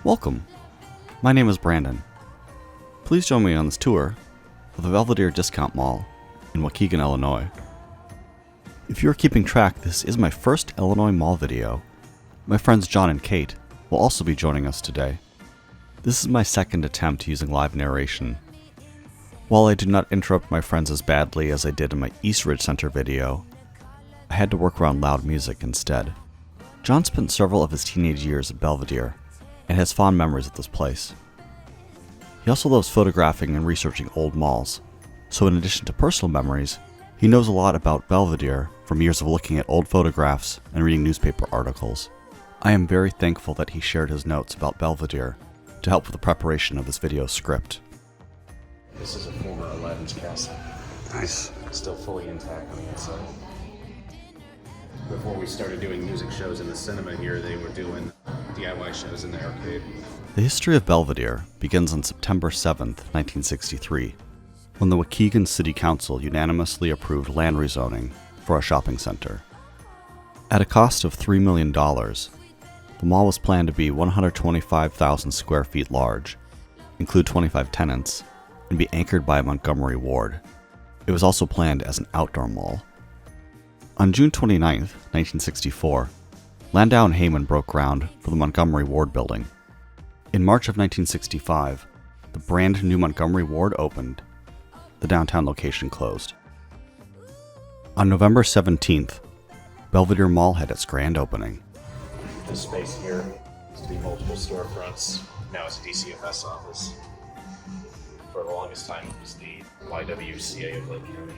Welcome. My name is Brandon. Please join me on this tour of the Belvidere Discount Mall in Waukegan, Illinois. If you are keeping track, this is my first Illinois mall video. My friends John and Kate will also be joining us today. This is my second attempt using live narration. While I did not interrupt my friends as badly as I did in my East Ridge Center video, I had to work around loud music instead. John spent several of his teenage years at Belvidere and has fond memories of this place. He also loves photographing and researching old malls, so in addition to personal memories, he knows a lot about Belvidere from years of looking at old photographs and reading newspaper articles. I am very thankful that he shared his notes about Belvidere to help with the preparation of this video script. This is a former Aladdin's castle. Nice. Still fully intact on the inside. Before we started doing music shows in the cinema here, they were doing DIY shows in the arcade. The history of Belvidere begins on September 7th, 1963, when the Waukegan City Council unanimously approved land rezoning for a shopping center. At a cost of $3 million, the mall was planned to be 125,000 square feet large, include 25 tenants, and be anchored by a Montgomery ward. It was also planned as an outdoor mall. On June 29, 1964, Landau and Heyman broke ground for the Montgomery Ward building. In March of 1965, the brand new Montgomery Ward opened. The downtown location closed. On November 17th, Belvidere Mall had its grand opening. This space here used to be multiple storefronts. Now it's a DCFS office. For the longest time, it was the YWCA of Lake County.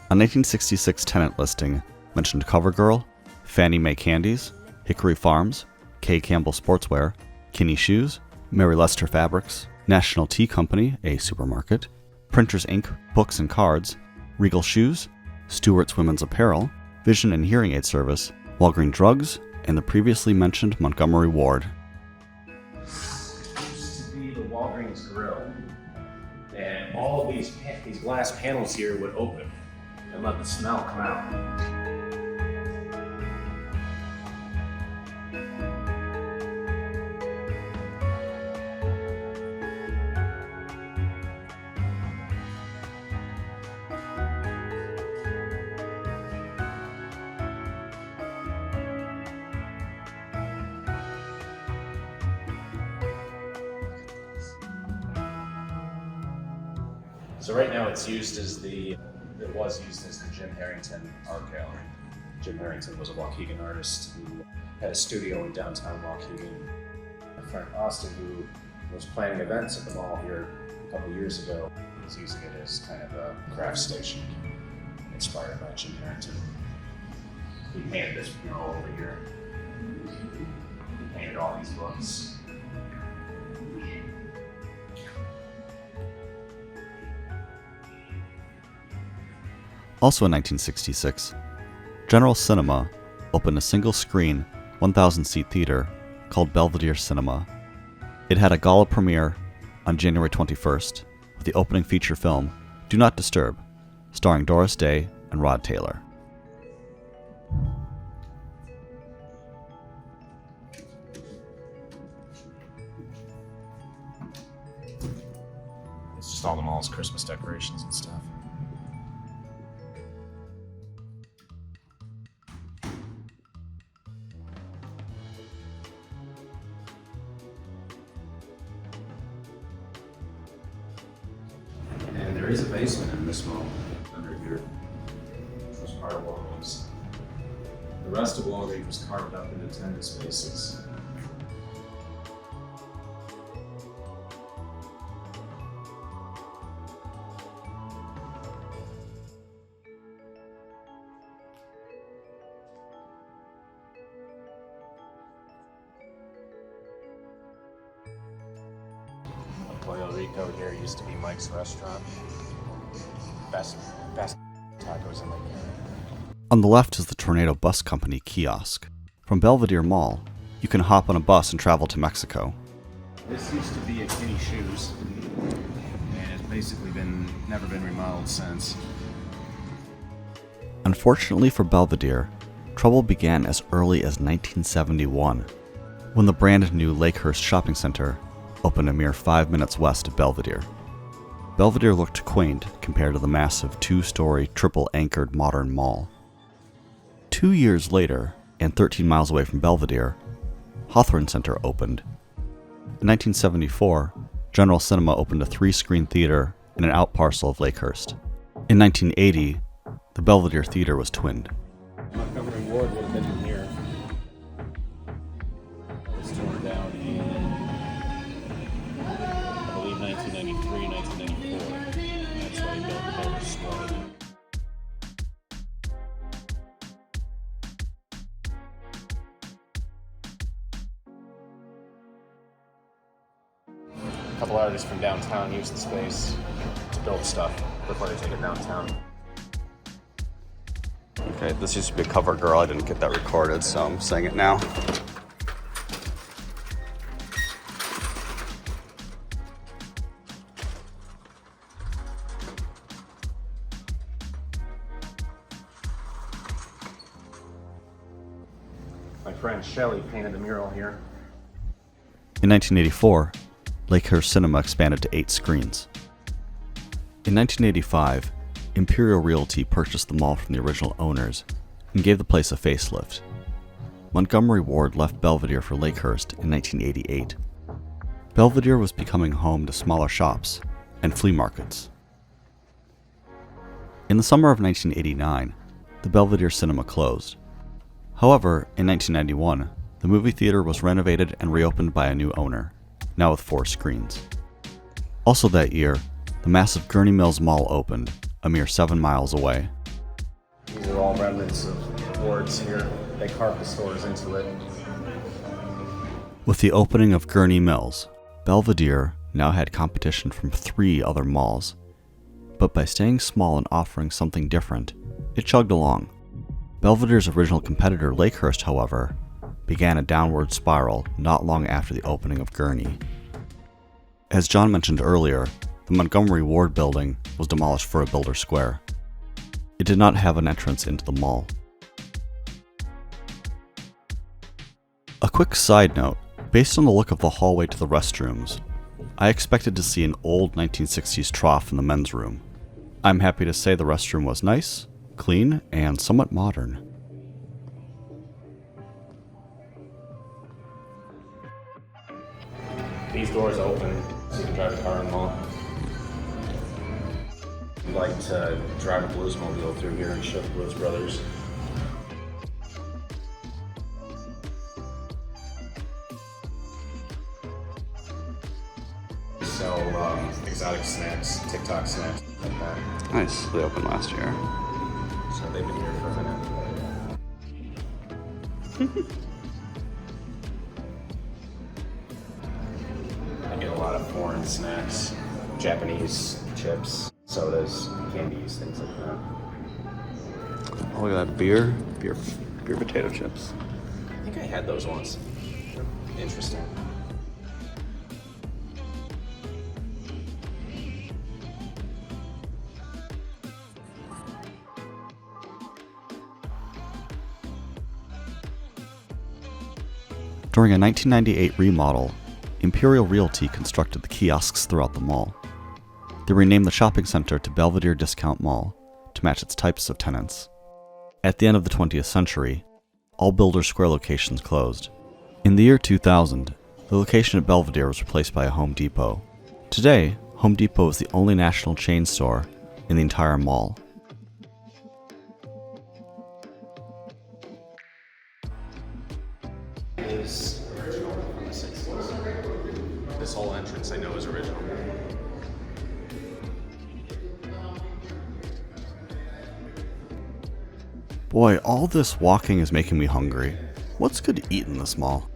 A 1966 tenant listing mentioned CoverGirl, Fannie Mae Candies, Hickory Farms, K. Campbell Sportswear, Kinney Shoes, Mary Lester Fabrics, National Tea Company, a supermarket, Printers Inc., Books and Cards, Regal Shoes, Stewart's Women's Apparel, Vision and Hearing Aid Service, Walgreens Drugs, and the previously mentioned Montgomery Ward. This used to be the Walgreens grill, and all of these glass panels here would open and let the smell come out. So right now it was used as the Jim Harrington Art Gallery. Jim Harrington was a Waukegan artist who had a studio in downtown Waukegan. My friend Austin, who was planning events at the mall here a couple years ago, was using it as kind of a craft station inspired by Jim Harrington. He painted this mural over here. He painted all these books. Also in 1966, General Cinema opened a single-screen, 1,000-seat theater called Belvidere Cinema. It had a gala premiere on January 21st with the opening feature film Do Not Disturb, starring Doris Day and Rod Taylor. It's just all the mall's Christmas decorations and stuff. And there is a basement in this mall under here, which was part of Walgreens. The rest of Walgreens was carved up into tenant spaces. Pollo Rico here used to be Mike's restaurant. Best tacos in Lake County. On the left is the Tornado Bus Company kiosk. From Belvidere Mall, you can hop on a bus and travel to Mexico. This used to be a Kinney Shoes, and it's basically never been remodeled since. Unfortunately for Belvidere, trouble began as early as 1971, when the brand new Lakehurst shopping center opened a mere 5 minutes west of Belvidere. Belvidere looked quaint compared to the massive 2-story, triple-anchored modern mall. 2 years later, and 13 miles away from Belvidere, Hawthorne Center opened. In 1974, General Cinema opened a 3-screen theater in an outparcel of Lakehurst. In 1980, the Belvidere Theater was twinned. Montgomery Ward would have been in here. It was torn down in, I believe, 1993, 1994. That's why he built the Belvidere Squad. A couple artists from downtown used the space to build stuff before they take it downtown. Okay, this used to be a cover girl. I didn't get that recorded, so I'm saying it now. My friend Shelley painted the mural here. In 1984, Lakehurst Cinema expanded to 8 screens. In 1985, Imperial Realty purchased the mall from the original owners and gave the place a facelift. Montgomery Ward left Belvidere for Lakehurst in 1988. Belvidere was becoming home to smaller shops and flea markets. In the summer of 1989, the Belvidere Cinema closed. However, in 1991, the movie theater was renovated and reopened by a new owner, now with 4 screens. Also that year, the massive Gurney Mills Mall opened, a mere 7 miles away. These are all remnants of wards here. They carved the stores into it. With the opening of Gurney Mills, Belvidere now had competition from 3 other malls. But by staying small and offering something different, it chugged along. Belvidere's original competitor, Lakehurst, however, began a downward spiral not long after the opening of Gurney. As John mentioned earlier, the Montgomery Ward building was demolished for a builder square. It did not have an entrance into the mall. A quick side note, based on the look of the hallway to the restrooms, I expected to see an old 1960s trough in the men's room. I'm happy to say the restroom was nice, clean, and somewhat modern. These doors open so you can drive a car in the mall. I'd like to drive a Bluesmobile through here and show the Blues Brothers. Sell exotic snacks, TikTok snacks, like that. Nice, they opened last year. So they've been here for a minute. I get a lot of foreign snacks, Japanese chips, sodas, candies, things like that. Oh, look at that beer potato chips. I think I had those once. Interesting. During a 1998 remodel, Imperial Realty constructed the kiosks throughout the mall. They renamed the shopping center to Belvidere Discount Mall to match its types of tenants. At the end of the 20th century, all Builder Square locations closed. In the year 2000, the location at Belvidere was replaced by a Home Depot. Today, Home Depot is the only national chain store in the entire mall. Is original from the 60s. This whole entrance I know is original. Boy, all this walking is making me hungry. What's good to eat in this mall?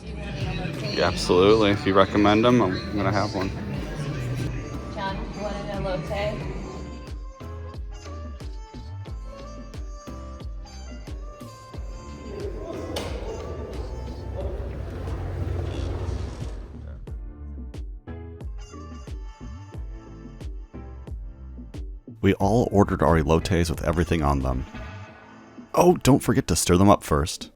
Yeah, absolutely. If you recommend them, I'm gonna have one. John, you want an elote? We all ordered our elotes with everything on them. Oh, don't forget to stir them up first.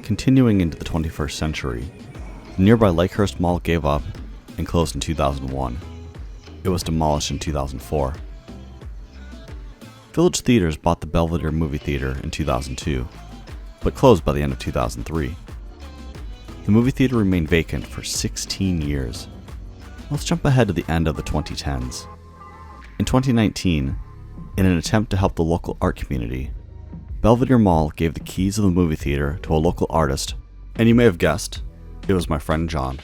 Continuing into the 21st century, the nearby Lakehurst Mall gave up and closed in 2001. It was demolished in 2004. Village Theaters bought the Belvidere movie theater in 2002, but closed by the end of 2003. The movie theater remained vacant for 16 years. Let's jump ahead to the end of the 2010s. In 2019, in an attempt to help the local art community, Belvidere Mall gave the keys of the movie theater to a local artist, and you may have guessed, it was my friend John.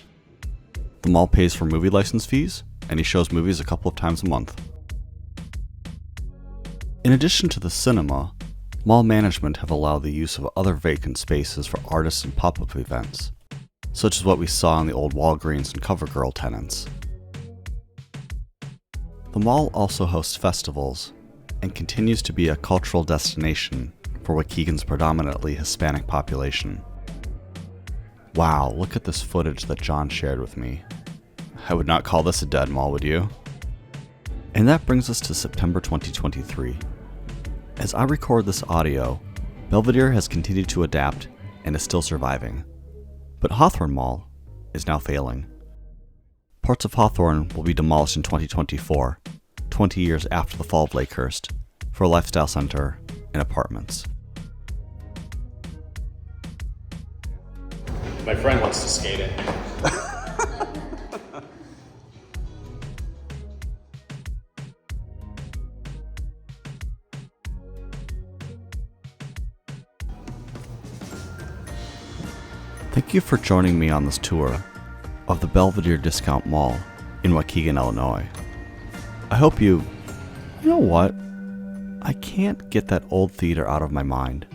The mall pays for movie license fees, and he shows movies a couple of times a month. In addition to the cinema, mall management have allowed the use of other vacant spaces for artists and pop-up events, such as what we saw in the old Walgreens and CoverGirl tenants. The mall also hosts festivals and continues to be a cultural destination for Waukegan's predominantly Hispanic population. Wow, look at this footage that John shared with me. I would not call this a dead mall, would you? And that brings us to September 2023. As I record this audio, Belvidere has continued to adapt and is still surviving. But Hawthorne Mall is now failing. Parts of Hawthorne will be demolished in 2024, 20 years after the fall of Lakehurst, for a lifestyle center and apartments. My friend wants to skate it. Thank you for joining me on this tour of the Belvidere Discount Mall in Waukegan, Illinois. I hope you know what? I can't get that old theater out of my mind.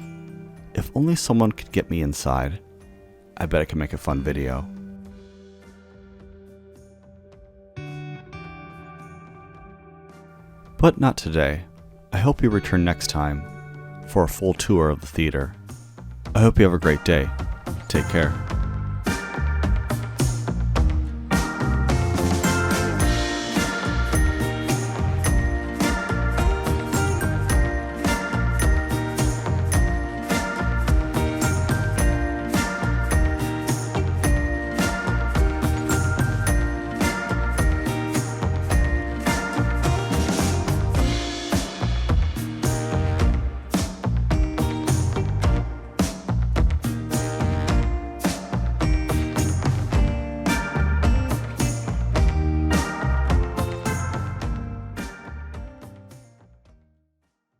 If only someone could get me inside, I bet I could make a fun video. But not today. I hope you return next time for a full tour of the theater. I hope you have a great day. Take care.